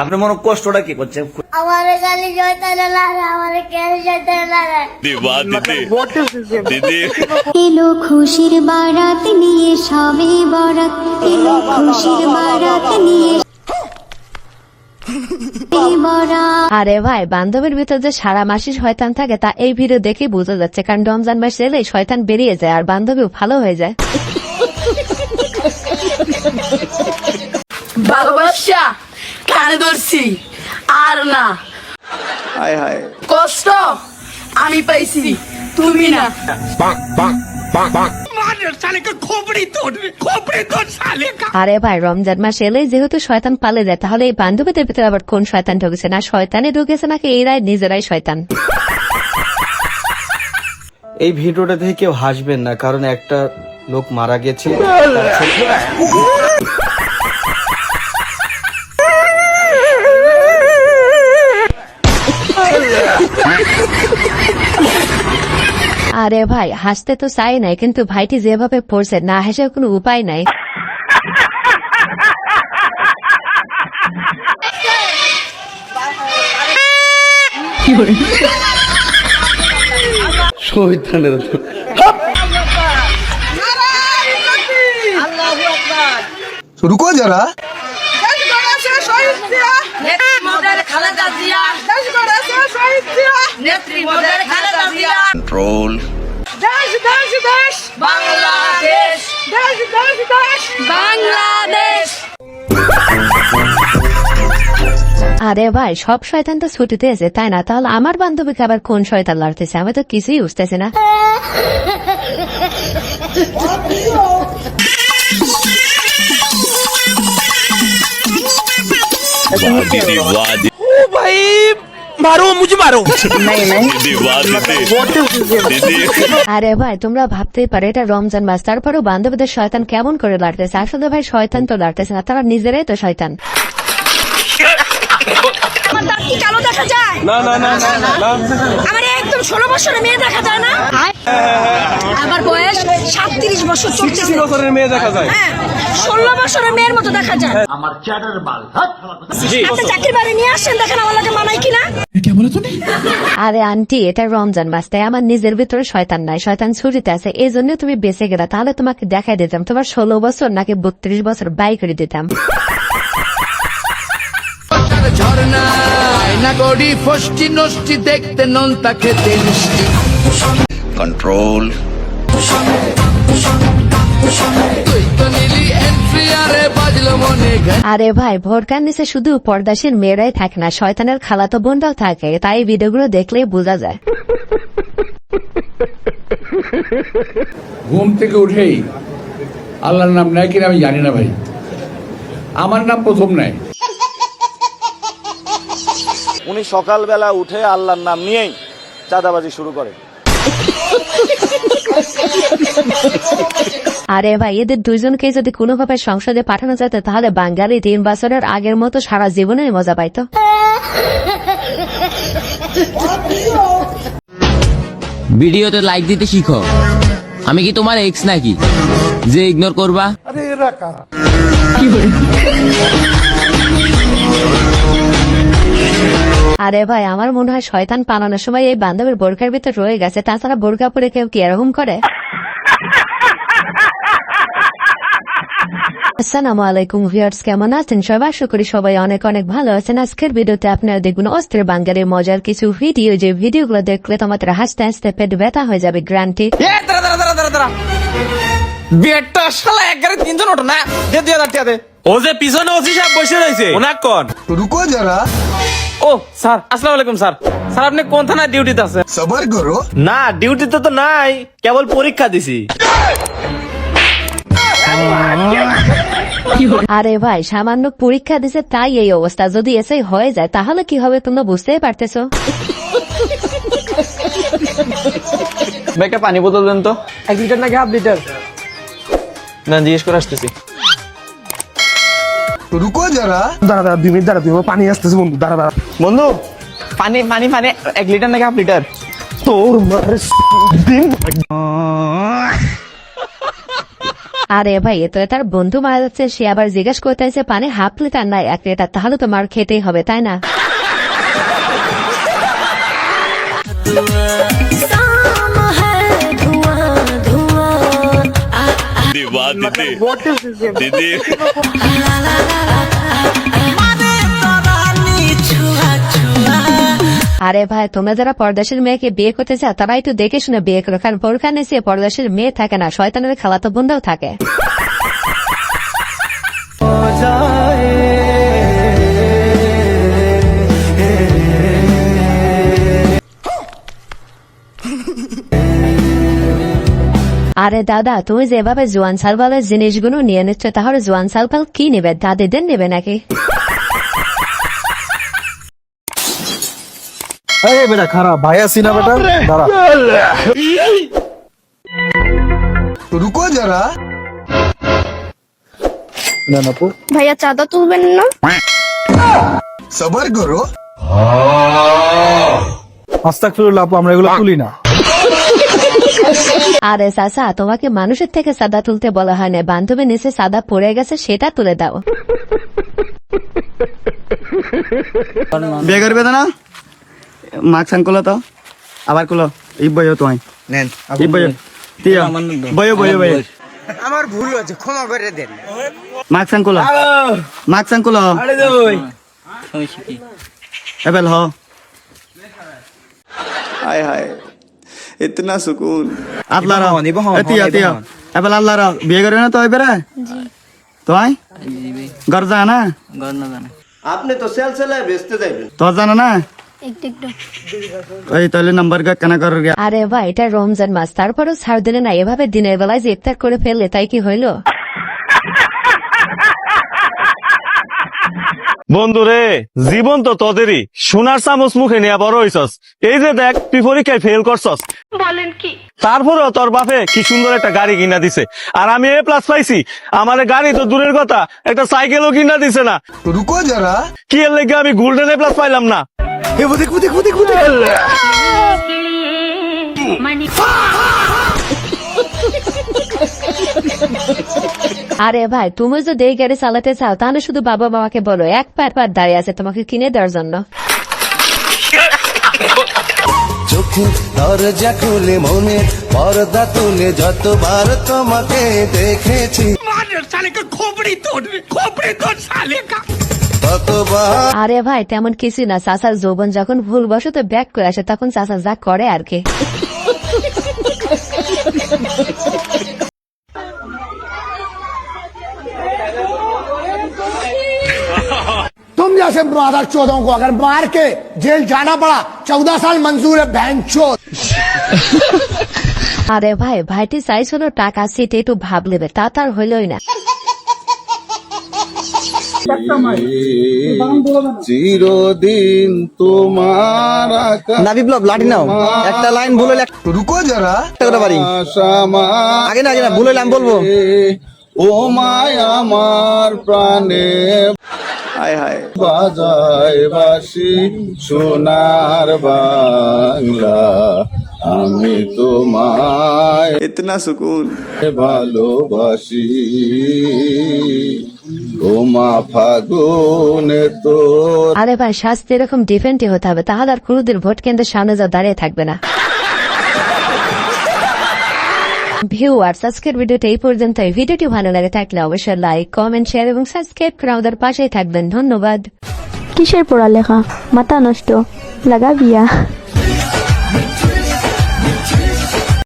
আপনার মনে কষ্টটা কি করছে? আমার গালি জয়তানে লাগে, আমার কেন জয়তানে লাগে? দিদি এলো খুশির বারাত নিয়ে সবে বরাত, এলো খুশির বারাত নিয়ে আরে ভাই, বান্ধবীর ভিতর যে সারা মাসই শয়তান থাকে তা এই ভিডিও দেখেই বোঝা যাচ্ছে, কারণ রমজান মাস এলেই শয়তান বেরিয়ে যায় আর বান্ধবীও ভালো হয়ে যায়। ভালোবাসা কানে ধরছি আর না, কষ্ট আমি পাইছি তুমি না। আরে ভাই, রমজান মাস এলেই যেহেতু শয়তান পালে যায়, তাহলে এই বান্ধবীদের ভিতরে আবার কোন শয়তান ঢুকেছে? না শয়তানে ঢুকেছে নাকি এরাই নিজেরাই শয়তান? এই ভিডিওটা দেখে কেউ হাসবেন না, কারণ একটা লোক মারা গেছে। আরে ভাই, হাসতে তো চাই নাই, কিন্তু ভাইটি যেভাবে পড়ছে না হেসে কোনো উপায় নাই। শয়তানের रुको जरा কন্ট্রোল বাংলাদেশ বাংলাদেশ। আরে ভাই, সব শয়তান তো ছুটিতে আছে তাই না? তাহলে আমার বান্ধবীকে আবার কোন শয়তান লড়তেছে? আমি তো কিছুই বুঝতেছি না। দিদি বাহ भाई मारो मुझे मारो দিদি বাহ দিদি আরে ভাই, তোমরা ভাবতেই পারো এটা রমজান মাস, তারপরেও বান্ধবীদের শয়তান কেমন করে লড়তেছে? আসলে ভাই শয়তান তো লড়তেছে না, তারা নিজেরাই তো শয়তান। আমার দাঁত কি কালো দেখা যায়? ना ना ना ना ना আমার একদম 16 বছরের মেয়ে দেখা যায় না? আমার বয়স 37 বছর চলতেছে। বছরের মেয়ে দেখা যায়। হ্যাঁ, 16 বছরের মেয়ের মতো দেখা যায়। আমার চ্যাটার বাল। আপনি চাকরি বাড়ি নিয়ে আসেন, দেখেন আমার লাগে মানাই কিনা। আরে আন্টি, এটা রমজান মাস, তাই আমার নিজের ভিতরে শয়তান নাই, শয়তান ছুটিতে আছে, এই জন্য তুমি বেঁচে গেলা। তাহলে তোমাকে দেখাই দিতাম তোমার 16 বছর নাকি 32 বছর বাই করে দিতাম। কন্ট্রোল আরে ভাই, ভোরকার নিচে শুধু পর্দাসীর মেয়েরাই থাকে না, শয়তানের খালাতো বোনরাও থাকে, তাই এই ভিডিওগুলো দেখলেই বোঝা যায়। ঘুম থেকে উঠেই আল্লাহর নাম নেয় কিনা আমি জানি না ভাই, আমার নাম প্রথম নেয়। উনি সকালবেলা উঠে আল্লাহর নাম নিয়েই চাঁদাবাজি শুরু করে। আরে ভাই, এদের দুইজনকে যদি কোনোভাবে সংসদে পাঠানো যেত, তাহলে বাঙালি 3 বছরের আগের মতো সারা জীবনে মজা পাইতো। ভিডিওতে লাইক দিতে শিখো। আমি কি তোমার এক্স নাকি যে ইগনোর করবা? আরে ভাই, আমার মনে হয় শয়তান পালানোর সময় এই বান্ধবীর বোরখার ভিতর রয়ে গেছে, তাছাড়া বোরখা পরে কেউ কি এরকম করে? আসসালামু আলাইকুম ভিউয়ার্স, কেমন আছেন সবাই? আশা করি সবাই অনেক অনেক ভালো আছেন। আজকের ভিডিওতে আপনারা দেখবেন অস্ত্রের বাঙালির মজার কিছু ভিডিও, যে ভিডিওগুলো দেখলে তোমাদের হাসতে হাসতে পেট ব্যথা হয়ে যাবে গ্যারান্টি। বিয়েটা শালা একবারে 300 নোট না দে 2000 টাকা দে। ও যে পিছনে ওসি সাহেব বসে রয়েছে ওনা কোন? रुको जरा ও স্যার, আসসালামু আলাইকুম স্যার। স্যার আপনি কোন থানায় ডিউটিতে আছেন? सबर करो না ডিউটিতে তো নাই, কেবল পরীক্ষা দিছি। আরে ভাই, সামান্য পরীক্ষা দিছে তাই এই অবস্থা, যদি এসেই হয়ে যায় তাহলে কি হবে তোমরা বুঝতেই পারতেছো। একটা পানি বোতল দেন তো। 1 লিটার নাকি হাফ লিটার? না জিজ্ঞেস করে আসতেছি। रुको जरा দাঁড়া দাঁড়া 2 মিনিট দাঁড়া, তুই পানি আসতেছে বন্ধু, দাঁড়া দাঁড়া বন্ধু। পানি পানি পানি 1 লিটার নাকি হাফ লিটার? তোর মার দিন। আরে ভাই এ তো তার বন্ধু মারা যাচ্ছে, সে আবার জিজ্ঞেস করতেছে পানি হাফ লিটার না 1 লিটার, তাহলে তো মার খেতেই হবে তাই না? दीदी वाह दीदी दीदी আরে ভাই তোমরা যারা পরদেশের মেয়েকে বিয়ে করতে চাও তারাই তো দেখে শুনে বিয়ে করো, কারণ পরখানে এসে পরদেশের মেয়ে থাকে না, শয়তানের খালাতো বোনরাও থাকে। আরে দাদা তুমি যেভাবে জোয়ান সালবালের জিনিসগুলো নিয়ে নিচ্ছ, তাহলে জোয়ান সালবাল কি নেবে, দাদিদের নেবে নাকি? এই বেটা খারাপ ভাই আছি না বেটা, দাঁড়া রুকো যারা না না পু ভাইয়া চাঁদা তুলবেন না? সবার করো আস্তাগফিরুল্লাহ আপু, আমরা এগুলো তুলি না। আরে চাচা তোমাকে মানুষের থেকে সাদা তুলতে বলা হয় না, বান্ধবী নিচে সাদা পড়ে গেছে সেটা তুলে দাও। বিয়ে করবে না মাকসান কুলো তো আবার কুলো এই বইও তো নেন এই বইও তিয়া বইও বইও বইও আমার ভুল হয়েছে, ক্ষমা করে দেন। মাকসান কুলো আরে দই এবেল হ হায় হায় ইতনা সুকুন আল্লাহ রা তিয়া তিয়া এবেল আল্লাহ রা বিয়ে করবে না তো এবারে তো আই ঘর যা না আপনি তো সেল সেলে বেচতে যাইবেন তো জানো না ওই তাহলে নাম্বার কেনা কর আরে ভাই এটা রমজান মাস, তারপরেও ছাড় দিলে না, এভাবে দিনের বেলায় যে ইফতার করে ফেললে তাই কি হইলো? বন্ধুরে জীবন তো তোদেরই, সোনার চামচ মুখে নিয়ে বড় হইছস, এই যে দেখ তুই পরীক্ষায় ফেল করছস, বলেন কি? তারপরেও তোর বাপে কি সুন্দর একটা গাড়ি কিনা দিছে, আর আমি A+ পাইছি, আমারে গাড়ি তো দূরের কথা একটা সাইকেলও কিনা দিছে না। রুকো যারা কি এর লেগে আমি গোল্ডেন A+ পাইলাম না? আরে ভাই তুমি যদি এই গাড়ি চালাতে চাও তাহলে শুধু বাবা মামাকে বলো, এক পার পার দাঁড়িয়ে আছে তোমাকে কিনে দেওয়ার জন্য। চোখে দরজা খুলে মনে পর্দা তুলে যতবার তোমাকে দেখেছি ততবার আরে ভাই তেমন কিছু না, চাচার যৌবন যখন ভুলবশত ব্যাক করে আসে তখন চাচা যা করে আর কি। तुम जैसे मादर चौधों को अगर मार के जेल जाना पड़ा 14 साल मंजूर है बहनचोद। আরে ভাই ভাইটি চাইছিল টাকা সিটে একটু ভাব নেবে, তা তার হইলই না। চিরদিন তোমার না বিপ্লব লাঠি নাও, একটা লাইন ভুল হলে রুকো যারা একটা করে পারি আগে না ভুল হলে আমি বলবো। ও মায় আমার প্রাণে হায় হায় বাজায় বাসি সোনার বাংলা, আমি তোমায় ইতনা সুকুন ভালোবাসি, ওমা ফাগুনে তো। আরে ভাই শাস্তি এরকম ডিফেন্টই হতে হবে, তাহলে আর কোনোদিন ভোট কেন্দ্রের সামনে যা দাঁড়িয়ে থাকবে না। ভিউয়ার্স আজকের ভিডিওটা এই পর্যন্ত। ভিডিওটি ভালো লাগে থাকলে অবশ্যই লাইক কমেন্ট শেয়ার এবং সাবস্ক্রাইব করে আমাদের পাশেই থাকবেন। ধন্যবাদ। কিসের পড়ালেখা? মাথা নষ্ট, লাগা বিয়া।